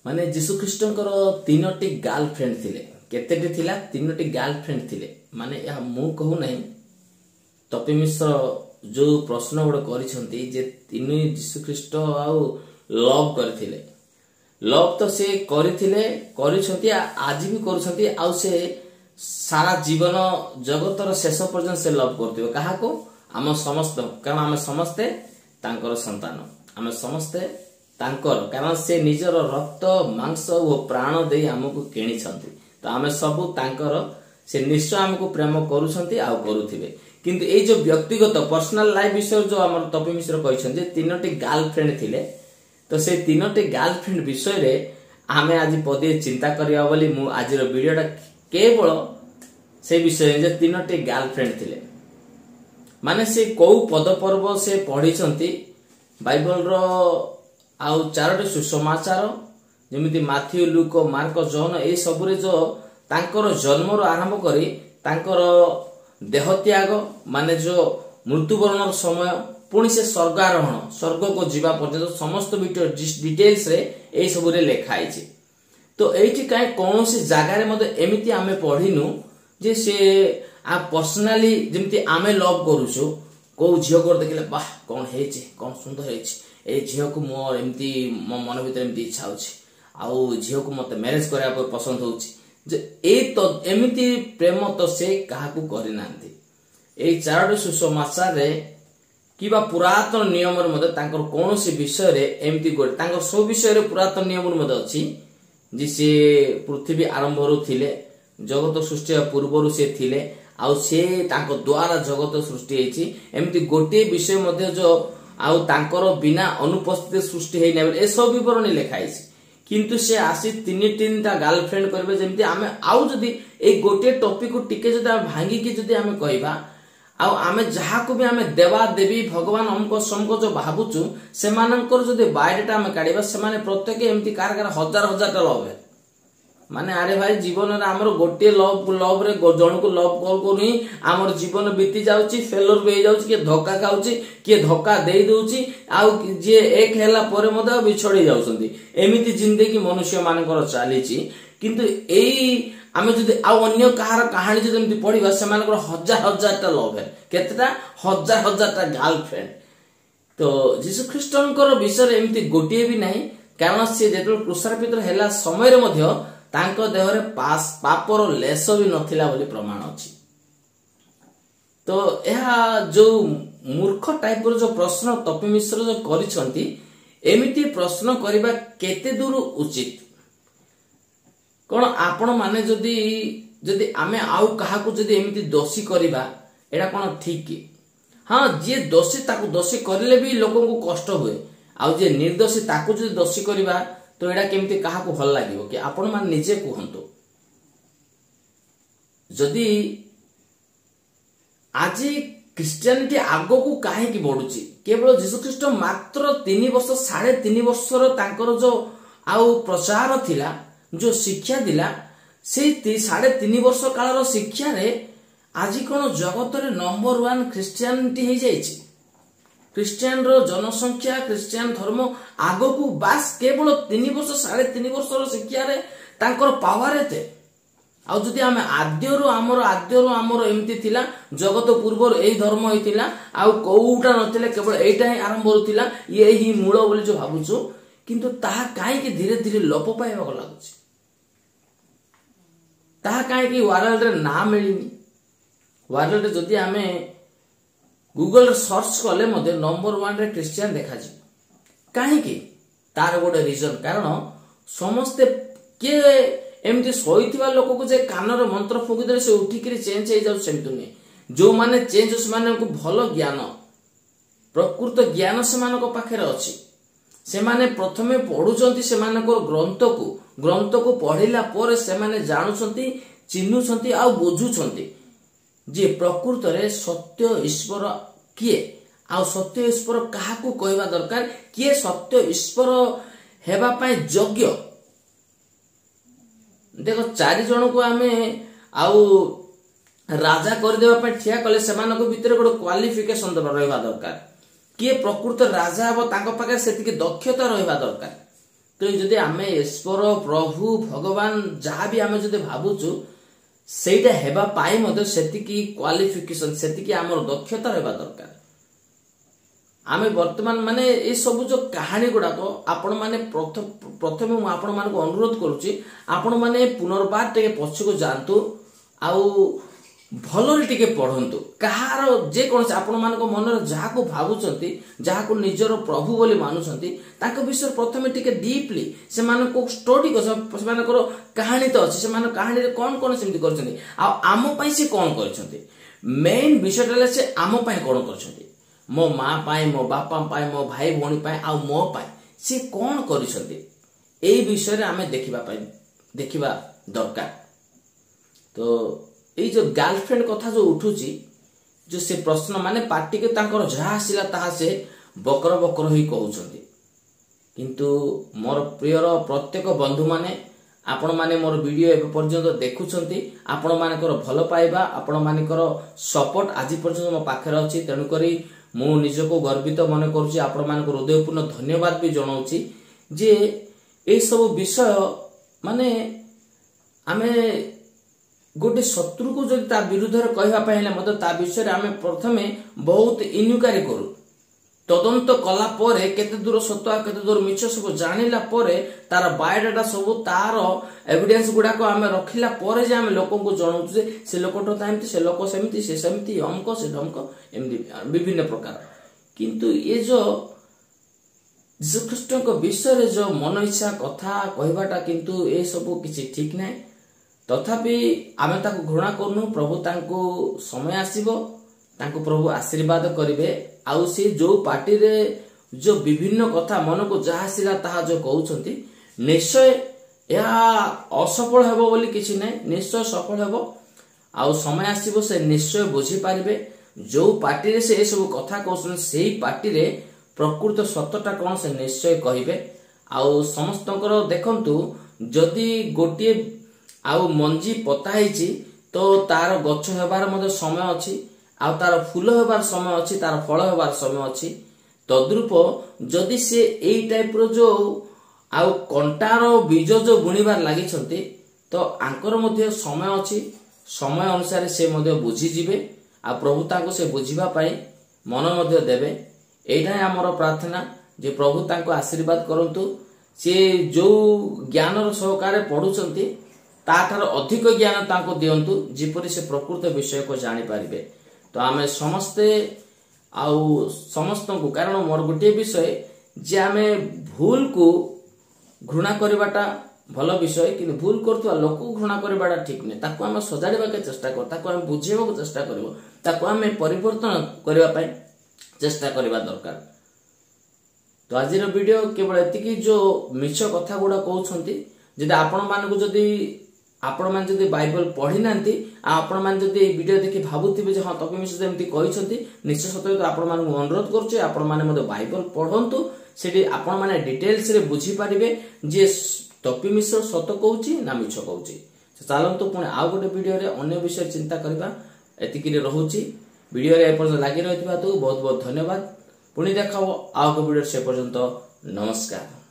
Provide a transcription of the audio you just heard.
माने जीशु ख्रीष्टंकर तीनोटी गर्लफ्रेंड थिले केतेटी थिला तीनोटी गर्लफ्रेंड थिले माने या मु कहू नहीं तपी मिश्र जो प्रश्न गोटे करिसंती जे तीन जीशु ख्रीष्ट आउ लव करथिले लव तो से करथिले करिसंती आज भी करूसंती आउ से सारा जीवन जगतर शेष पर्यंत से लव करथिबे काहा को आम समस्त कारण आम समस्ते तांकर संतान आम समस्ते तांकर कारण से निजर रक्त मांस और प्राण दे हमको किणी तो आम सबू तांकर से निश्चय हमको प्रेम करुछंती आ करुथिबे किंतु ए जो व्यक्तिगत पर्सनल लाइफ विषय जो हमर तपी मिश्र कहिसंती तीनोटी गर्लफ्रेंड थिले तो से तीनोटी गर्लफ्रेंड विषय रे आमे आज पदे चिंता करिया बोली मु आज रो वीडियोटा केवल से विषय जे तीनोटी गर्लफ्रेंड थिले माने से को पद पर्व से पढिसंती बाइबल रो आउ चारोटी सुसमाचार जेमिति माथ्यू लूक मार्क जॉन ए सबरे जो तांकर जन्म रो आरंभ करी तांकर देह त्याग माने जो मृत्युवरण समय पुणी से स्वर्गारोहण स्वर्ग को जीवा पर्यंत समस्त डिटेल्स रे ए सबरे लिखा आइछि तो एठी काई कोनोसी जागा रे मते एमिति आमे पढिनु जे से आ पर्सनली जेमिति आमे लव करूछु को झियो कर देखले वाह कोन हेछि कोन सुंदर हेछि ए झियो को मोर एमिति मो मन भीतर एमिति इच्छा होछि आउ झियो को मते मैरिज करया पर पसंद होछि जे ए तो एमिति प्रेम तो से काहा को करि नांती ए चारोटी सुसमाचार रे किबा पुरातन नियम रे मते तांकर कोनोसी विषय रे एमिति गोटे तांकर सब विषय रे पुरातन नियम रे मते अछि जे से पृथ्वी आरंभ रु थिले जगत सृष्टि पूर्व रु से थिले आउ से तांको द्वारा जगत सृष्टि हेछि एमिति गोटे विषय मध्ये जो आउ तांकर बिना अनुपस्थित सृष्टि हेइ नै ए सब विवरण लिखा हेछि किंतु से आसी तीनटा गर्लफ्रेंड करबे जेमिति आमे आउ जदी ए गोटे टॉपिक को टिके जदी हम भांगी के जदी आमे कहबा आउ आमे जहा को भी आमे देवा देवी भगवान हमको समको जो भाबुचु से मानकर जदी बायोडाटा आमे काढिबा से माने प्रत्येक एमिति कार कार हजार हजार टा लव है माने अरे भाई जीवन रे हमर गोटे लव रे जण को लव कॉल करू ही हमर जीवन बीती जाउची फेलर बे जाउची के धोखा खाउची के धोखा देई दोउची आउ जे एक हैला परे मदा बिछड़ी जाउसंती एमिति जिंदगी मनुष्य मानकर चालीची किंतु एई आमे जदी आ अन्य कहार कहानी जदी एमिति पढिबा से मानकर हजार हजार टा लव है केतेटा हजार हजार टा गर्लफ्रेंड तो जीसु ख्रीष्टनकर विषय एमिति गोटिए भी नाही कारण से जेतल क्रूसार्पित हैला समय रे मध्य तांको देह रे पापर लेस भी नथिला बोली प्रमाण अछि तो एहा जो मूर्ख टाइप रो जो प्रश्न तपी मिश्र जो करिसंती एमिति प्रश्न करिबा केते दूर उचित कोन आपण माने जदी जदी आमे आउ काहा को जदी एमिति दोषी करिबा एडा कोन ठीक की हां जे दोषी ताको दोषी करले भी लोगन को कष्ट हुए आउ जे निर्दोषी ताको जदी दोषी करिबा तो एडा केमती काहा को भल लागिवो कि आपण मान निजे कहंतु जदी आज क्रिश्चियनिटी आगो को काहे की बढ़ुची केवल जीसु ख्रीष्ट मात्र 3 वर्ष 3.5 वर्ष रो तांकर जो आउ प्रचार थिला जो शिक्षा दिला से 3.5 वर्ष काल रो शिक्षा रे आज कोन जगत रे नंबर 1 क्रिश्चियनिटी हे जाईची क्रिश्चियन रो जनसंख्या क्रिश्चियन धर्म आगो को बास केवल 3 वर्ष 3.5 वर्ष रो शिक्षा रे तांकर पावर एते आ जदी हम आद्यरो हमर एमती थिला जगत पूर्व एई धर्म होइतिला आ कोउटा नथिले केवल एटा ही आरंभ होतिला ये ही मूल बोली जो भाबुछु किंतु ताहा काहे कि धीरे धीरे लोप पाइबा को लागुछि ताहा काहे कि वर्ल्ड रे ना मिलिनी वर्ल्ड रे जदी हमें गूगल रे सर्च कले मते नंबर 1 रे क्रिश्चियन देखा जी काहे कि तार गोटे रीजन कारण समस्ते के एमती सोईथिबा लोक को जे कानर मंत्र फुकी दे से उठी के चेंज हो जाउ सेमतु ने जो माने चेंज से माने को भलो ज्ञान प्रकृत ज्ञान से माने को पाखे रे अछि से माने प्रथमे पढुचंती से माने को ग्रंथ को पढिला पर से माने जानुचंती चिन्नुचंती आ बुझुचंती जे प्रकृत रे सत्य ईश्वर किए आ सत्य ईश्वर काहा को कहबा दरकार किए सत्य ईश्वर हेबा पय योग्य देखो 4 जन को आमे आउ राजा कर देबा पय ठिया कले सेमान को भीतर गोटे क्वालिफिकेशन दबा रहबा दरकार किए प्रकृत राजा हबो तांको पाखे सेतिके दक्षता रहबा दरकार तो जदि आमे ईश्वर प्रभु भगवान जहाँ भी आमे जदि भावुचु सेटा हेबा पाई मते सेतिकी क्वालिफिकेशन सेतिकी हमर दक्षता हेबा दरकार। आमे वर्तमान माने ए सब जो कहानी गुड़ाक आपण माने प्रथमे मु आपण मानको अनुरोध करूची आपण माने पुनर्बार टे पछको जानतु आउ भलरे टिके पढ़ंतु कहार जे कोन से आपण मानको मनर जहा को भाबुचंती जहा को निजर प्रभु बोली मानुचंती ताको विषय प्रथमे टिके डीपली से मानको स्टडी को से मानकर कहानी तो अछि से मान कहानी रे कोन कोन सेमति करचंती आ आम पई से कोन करचंती मेन विषयटा से आम पई कोन करचंती मो माँ पाए मो बापा पाए मो भाई भौणी पाए आ मो पाए से कोन करचंती एई विषय रे आमे देखिबा दरकार। तो ये जो गर्लफ्रेंड कथा जो उठुची जो से प्रश्न माने पार्टी के तांकर जहा आसिला ताहा से बकर बकर ही कहउछंती किंतु मोर प्रियर प्रत्येक बंधु माने आपण माने मोर वीडियो एबे पर्यंत देखुछंती आपण मानकर भलो पाइबा आपण मानकर सपोर्ट आज पर्यंत मो पाखरे अछि तेनु करी मु निजको गर्वित मन करूची आपण मानकर हृदयपूर्ण धन्यवाद भी जणाउची जे ए सब विषय माने आमे गोटे शत्रु को जदि ता विरुद्ध रे कहवा पहिले मते ता विषय रे आमे प्रथमे बहुत इन्क्वायरी करू तदंत कला परे केते दूर सत्य केते दूर मिछ सब जानिला परे तार बायोडाटा सब तार एविडेंस गुडा को आमे रखिला परे जे आमे लोकन को जणाउ जे से लोकटो ताइमति से लोक सेमति से सेमति हमको से धमको एमदी विभिन्न प्रकार किंतु ये जो यीशु ख्रीष्ट को विषय रे जो मन इच्छा कथा कहबाटा किंतु ए सब किछि ठीक नै तथापि आमे ताको घृणा करनु प्रभु तांको समय आसीबो तांको प्रभु आशीर्वाद करिवे आउ से जो पार्टी रे जो विभिन्न कथा मन को जहा आसीला ताहा जो कहउछंती निश्चय या असफल हेबो बोली किछि नै निश्चय सफल हेबो आउ समय आसीबो से निश्चय बुझी पारिबे जो पार्टी रे से ए सब कथा कहउछन सेही पार्टी रे प्रकृत सत्यटा कोन से निश्चय कहिबे आउ समस्तकर देखंतु जदी गोटिए आउ मंजी पता हैची तो तार गछ हेबार मते समय अछि आ तार फूल हेबार समय अछि तार फल हेबार समय अछि तद्रूप जदि से एई टाइप रो जो आउ कंटार बीज जो बुणीबार लागि छथि तो आंकर मध्ये समय अछि समय अनुसार से मध्ये बुझी जिवे आ प्रभु ताको से बुझिबा पई मन मध्ये देबे एइटा हमर प्रार्थना जे प्रभु ताको आशीर्वाद करंतु से जो ज्ञान रो सहकारे पढुचंती ताठार अधिक ज्ञान ताको दियंतु जिपरि से प्रकृत विषय को जानि पारिबे। तो आमे समस्ते आउ समस्त को कारण मोर गोटे विषय जे आमे भूल को घृणा करबाटा भलो विषय कि भूल करथुआ लोक को घृणा करबाटा ठीक नै ताको आमे सजाडीबा के चेष्टा कर ताको आमे बुझेबा को चेष्टा करबो ताको आमे परिवर्तन करबा पई चेष्टा करबा दरकार। तो आजिर वीडियो केवल एतिकी जो मिछ कथा गुडा कहउछंती जदि आपण मानको जदि आपण मान जदि बाइबल पढ़ी नांती आपण मान जदि वीडियो देखि भाबुथिबे जे हां तपी मिश्र एमती कहिसंती निश्चय सत्य तो आपण मान अनुरोध करछु आपण माने मते बाइबल पढंतु सेठी आपण माने डिटेल्स रे बुझी पारिबे जे तपी मिश्र सत्य कहउची ना मिछ कहउची। चालंतु पुणे आ गोटे वीडियो रे अन्य विषय चिंता करबा एतिकी रे रहउची वीडियो रे एपर लागि रहितबा तो बहुत बहुत धन्यवाद पुणी देखाओ आ गो वीडियो से पर्यंत नमस्कार।